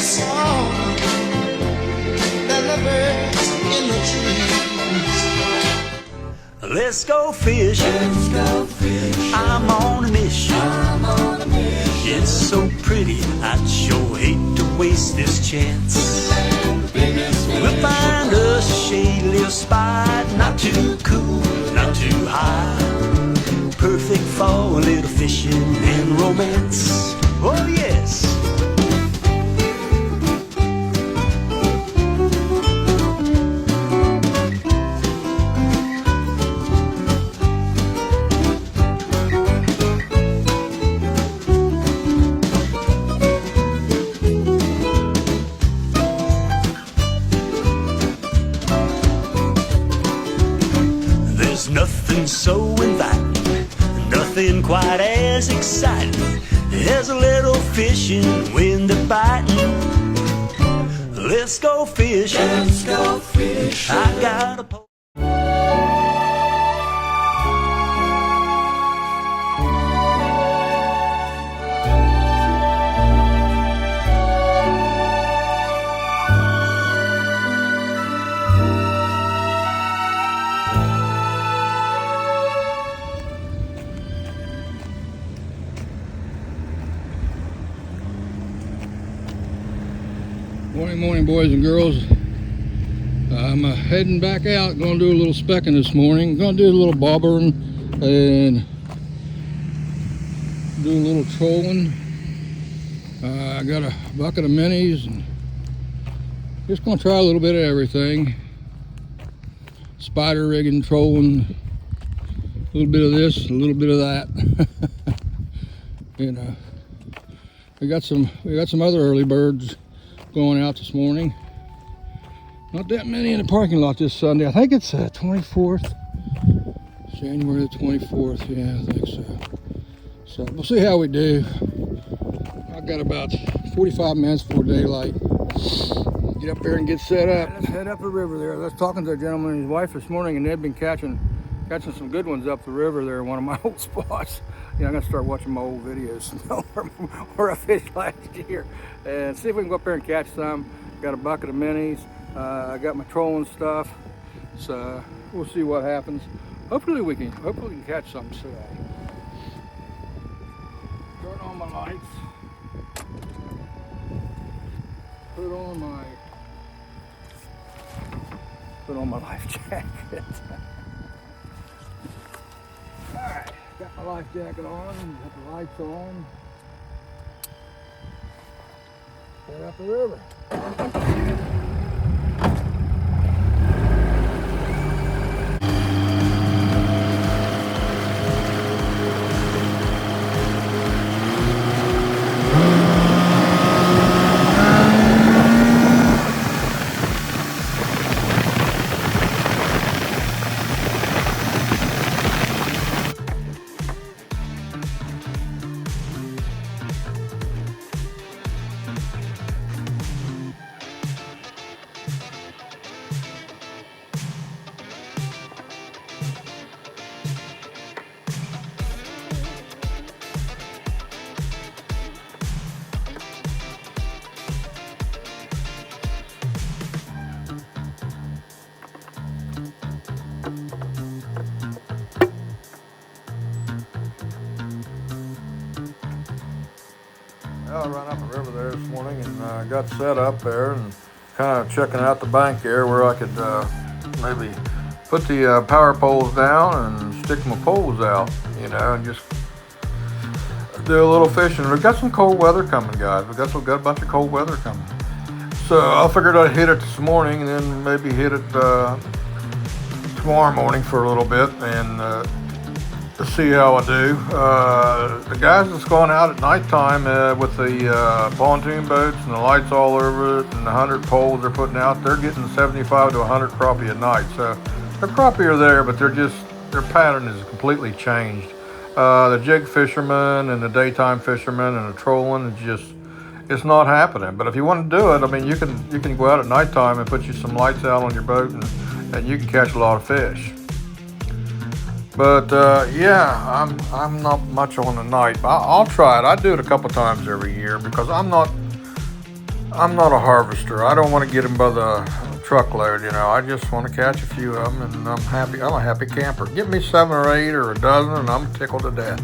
song than the birds in the trees. Let's go fishing. Let's go fishing. I'm on a mission. I'm on a mission. It's so pretty, I'd sure hate to waste this chance. We'll find a shady little spot, not too cool, not too high. Perfect for a little fishing and romance. Oh yes. There's nothing so inviting, nothing quite as exciting as a little fishing when they're biting. Let's go fishing. Let's go fishing. I got a pole. Morning, boys and girls. I'm heading back out. Going to do a little specking this morning. Going to do a little bobbering and do a little trolling. I got a bucket of minis and just going to try a little bit of everything. Spider rigging, trolling, a little bit of this, a little bit of that. You know, we got some other early birds going out this morning. Not that many in the parking lot this Sunday. I think it's 24th, January the 24th. Yeah, I think so. So we'll see how we do. I've got about 45 minutes before daylight. Get up there and get set up. Let's head up the river there. I was talking to a gentleman and his wife this morning, and they've been catching some good ones up the river there, one of my old spots. I'm gonna start watching my old videos where I fished last year and see if we can go up there and catch some. Got a bucket of minis. I got my trolling stuff, so we'll see what happens. Hopefully we can catch some today. Turn on my lights. Put on my life jacket. All right. Got my life jacket on, got the lights on. Head up the river. I ran up the river there this morning and got set up there and kind of checking out the bank there where I could maybe put the power poles down and stick my poles out, and just do a little fishing. We've got some cold weather coming, guys. We've got a bunch of cold weather coming. So I figured I'd hit it this morning and then maybe hit it tomorrow morning for a little bit and to see how I do. The guys that's going out at nighttime with the pontoon boats and the lights all over it and the 100 poles they're putting out, they're getting 75 to 100 crappie at night. So the crappie are there, but their pattern is completely changed. The jig fishermen and the daytime fishermen and the trolling, it's not happening. But if you want to do it, I mean, you can go out at nighttime and put you some lights out on your boat and you can catch a lot of fish. But yeah, I'm not much on the night. I'll try it. I do it a couple times every year because I'm not I'm not a harvester. I don't want to get them by the truckload. I just want to catch a few of them, and I'm happy. I'm a happy camper. Get me 7 or 8 or a dozen, and I'm tickled to death.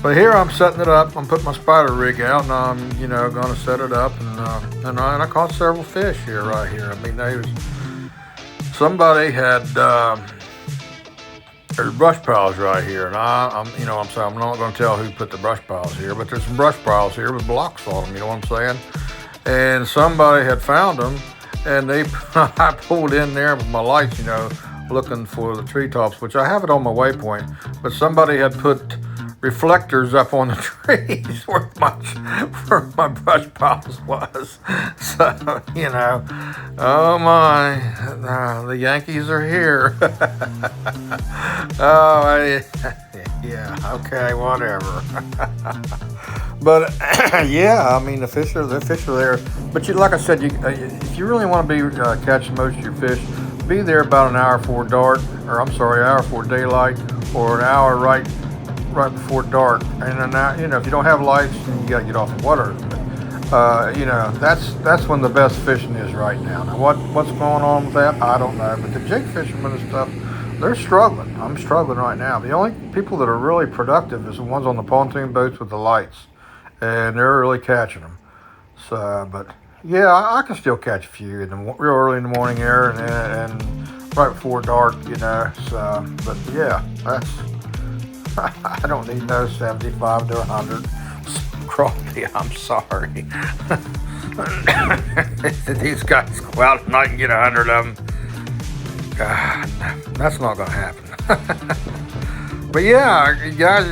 But here I'm setting it up. I'm putting my spider rig out, and I'm, going to set it up, and I caught several fish right here. I mean, somebody had there's brush piles right here, and I'm not going to tell who put the brush piles here, but there's some brush piles here with blocks on them. You know what I'm saying? And somebody had found them, and I pulled in there with my lights, looking for the treetops, which I have it on my waypoint, but somebody had put reflectors up on the trees where my brush piles was. So, oh my, the Yankees are here. Yeah, okay, whatever. But yeah, I mean the fish are there. But like I said, if you really want to be catching most of your fish, be there about an hour before dark, hour before daylight, or an hour right before dark. And then if you don't have lights, then you got to get off the water. That's when the best fishing is right now. Now what's going on with that, I don't know. But the jig fishermen and stuff, they're struggling. I'm struggling right now. The only people that are really productive is the ones on the pontoon boats with the lights, and they're really catching them. So, but yeah, I can still catch a few real early in the morning air and right before dark, So, but yeah, that's I don't need no 75 to 100 crappie. I'm sorry. These guys go out at night and get 100 of them. God, that's not going to happen. But yeah, guys,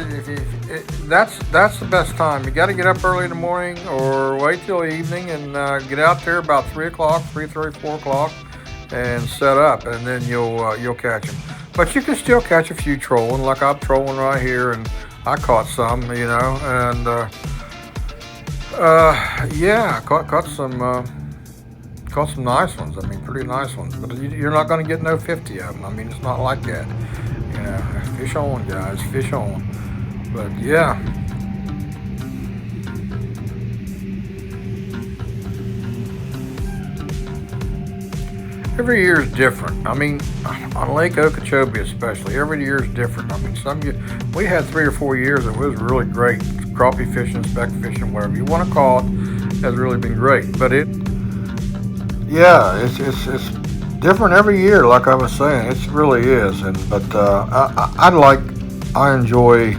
that's the best time. You got to get up early in the morning or wait till evening and get out there about 3 o'clock, 3:30, 4 o'clock, and set up, and then you'll catch them. But you can still catch a few trolling, like I'm trolling right here, and I caught some, and caught some nice ones. I mean, pretty nice ones. But you're not going to get no 50 of them. I mean, it's not like that. Fish on, guys, fish on. But yeah. Every year is different. I mean, on Lake Okeechobee especially, every year is different. I mean, we had 3 or 4 years that was really great. Crappie fishing, speck fishing, whatever you want to call it, has really been great. But it's different every year, like I was saying. It really is. I enjoy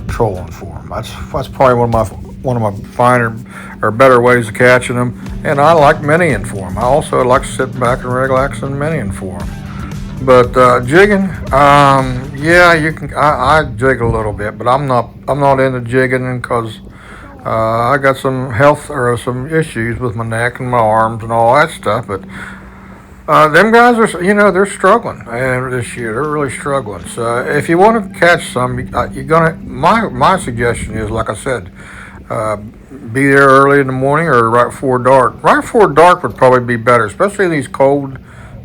trolling for them. That's probably one of my finer or better ways of catching them. And I like minnieing for them. I also like to sit back and relax and minnieing for them. But jigging, you can. I jig a little bit, but I'm not into jigging because I got some health or some issues with my neck and my arms and all that stuff. But them guys are, they're struggling, and this year they're really struggling. So if you want to catch some, you're gonna. My suggestion is, like I said, be there early in the morning or right before dark. Right before dark would probably be better, especially in these cold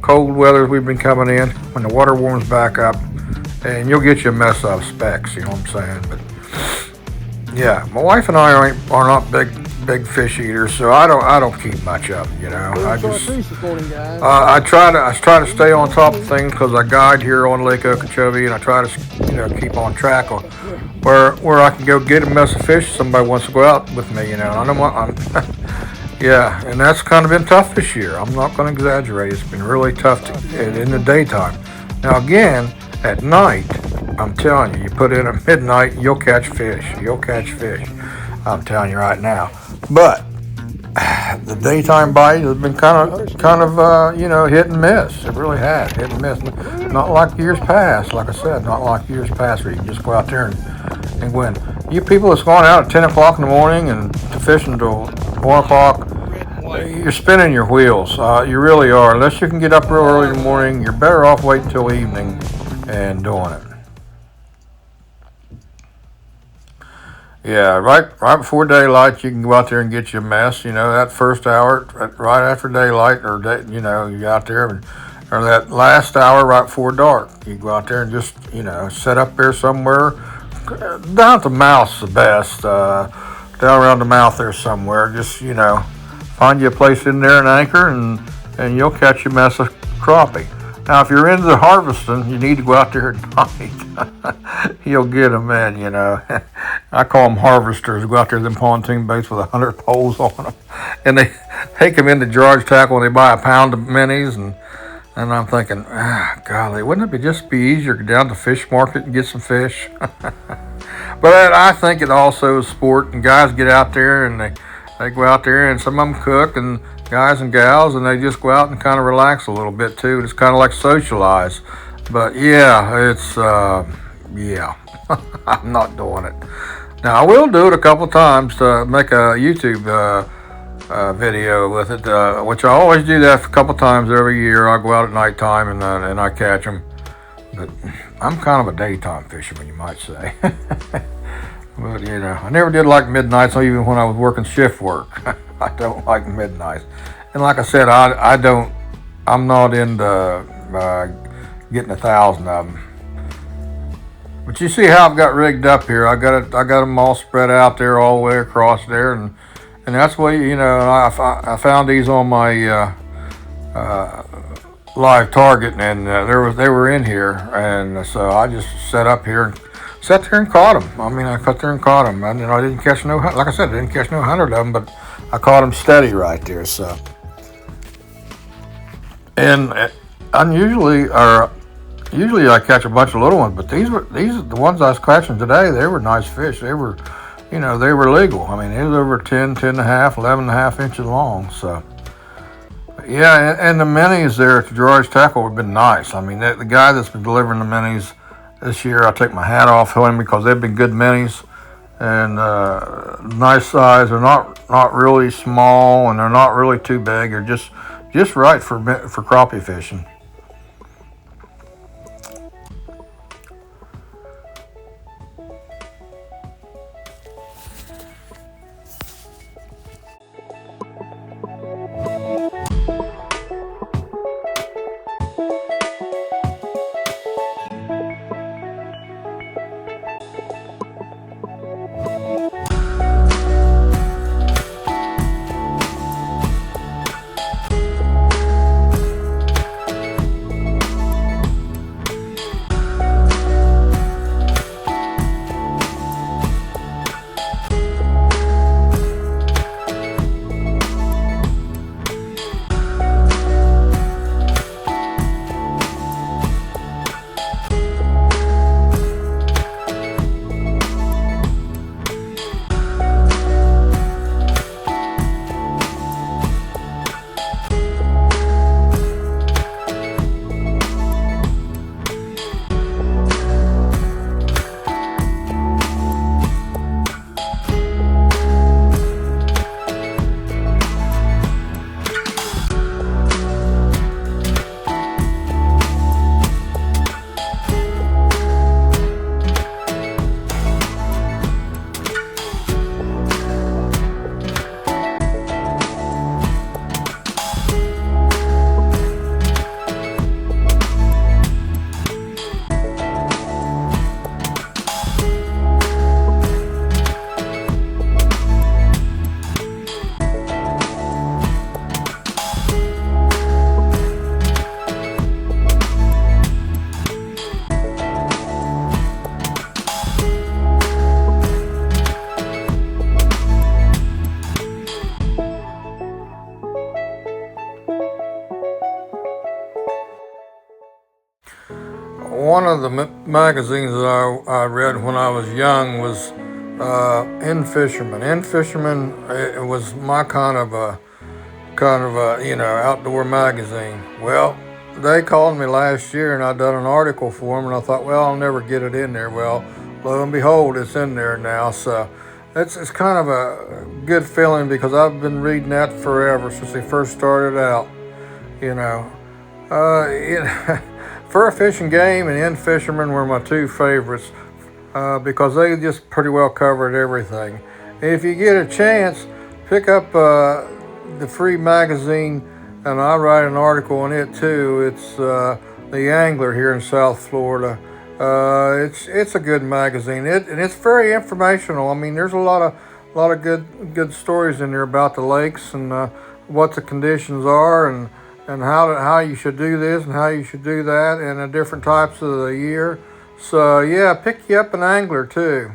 weathers we've been coming in, when the water warms back up, and you'll get you a mess of specks. You know what I'm saying? But yeah, my wife and I are not big fish eaters, so I don't keep much of them. I try to stay on top of things because I guide here on Lake Okeechobee, and I try to keep on track of where I can go get a mess of fish. Somebody wants to go out with me, and I don't want. Yeah, and that's kind of been tough this year. I'm not going to exaggerate. It's been really tough in the daytime. Now again, at night, I'm telling you, you put in at midnight, you'll catch fish. I'm telling you right now. But the daytime bite has been kind of hit and miss. It really has, hit and miss. Not like years past. Like I said, not like years past where you can just go out there and win. You people that's going out at 10 o'clock in the morning and to fish until 1 o'clock, you're spinning your wheels. You really are. Unless you can get up real early in the morning, you're better off waiting until evening and doing it. Yeah, right before daylight, you can go out there and get you a mess. That first hour, right after daylight, or you out there, or that last hour right before dark, you go out there and just set up there somewhere. Down at the mouth's the best. Down around the mouth there somewhere, just find you a place in there and anchor, and you'll catch a mess of crappie. Now, if you're into harvesting, you need to go out there at night. You'll get them in, you know. I call them harvesters. Go out there to them pontoon boats with 100 poles on them. And they take them into George Tackle and they buy a pound of minis. And I'm thinking, golly, wouldn't it just be easier to go down to the fish market and get some fish? But I think it also is sport, and guys get out there and they go out there, and some of them cook, and guys and gals, and they just go out and kind of relax a little bit too. It's kind of like socialize. But yeah, it's yeah, I'm not doing it. Now I will do it a couple times to make a YouTube video with it, which I always do that a couple times every year. I go out at nighttime and I catch them. But I'm kind of a daytime fisherman, you might say. But you know, I never did like midnights, even when I was working shift work. I don't like midnights. And like I said, I'm not into getting 1,000 of them. But you see how I've got rigged up here. I got them all spread out there all the way across there, and that's why, you know, I found these on my live target, and they were in here, and so I just sat there and caught them. I mean, I sat there and caught them. And, you know, I didn't catch like I said, I didn't catch no 100 of them, but I caught them steady right there. So, and usually I catch a bunch of little ones, but these the ones I was catching today. They were nice fish. They were, you know, they were legal. I mean, it was over 10 and a half, 11 and a half inches long. So, yeah, and the minis there at the George Tackle have been nice. I mean, the guy that's been delivering the minis this year, I take my hat off to him because they've been good minis and nice size. They're not really small, and they're not really too big. They're just right for crappie fishing. One of the magazines that I read when I was young was In Fisherman. In Fisherman, it was my kind of a you know, outdoor magazine. Well, they called me last year, and I done an article for them, and I thought, well, I'll never get it in there. Well, lo and behold, it's in there now. So it's kind of a good feeling because I've been reading that forever since they first started out. You know, Fur Fishing Game and In Fisherman were my two favorites because they just pretty well covered everything. And if you get a chance, pick up the free magazine, and I write an article on it too. It's The Angler here in South Florida. It's a good magazine, and it's very informational. I mean, there's a lot a lot of good stories in there about the lakes and what the conditions are and how you should do this and how you should do that and the different types of the year. So yeah, pick you up an angler too.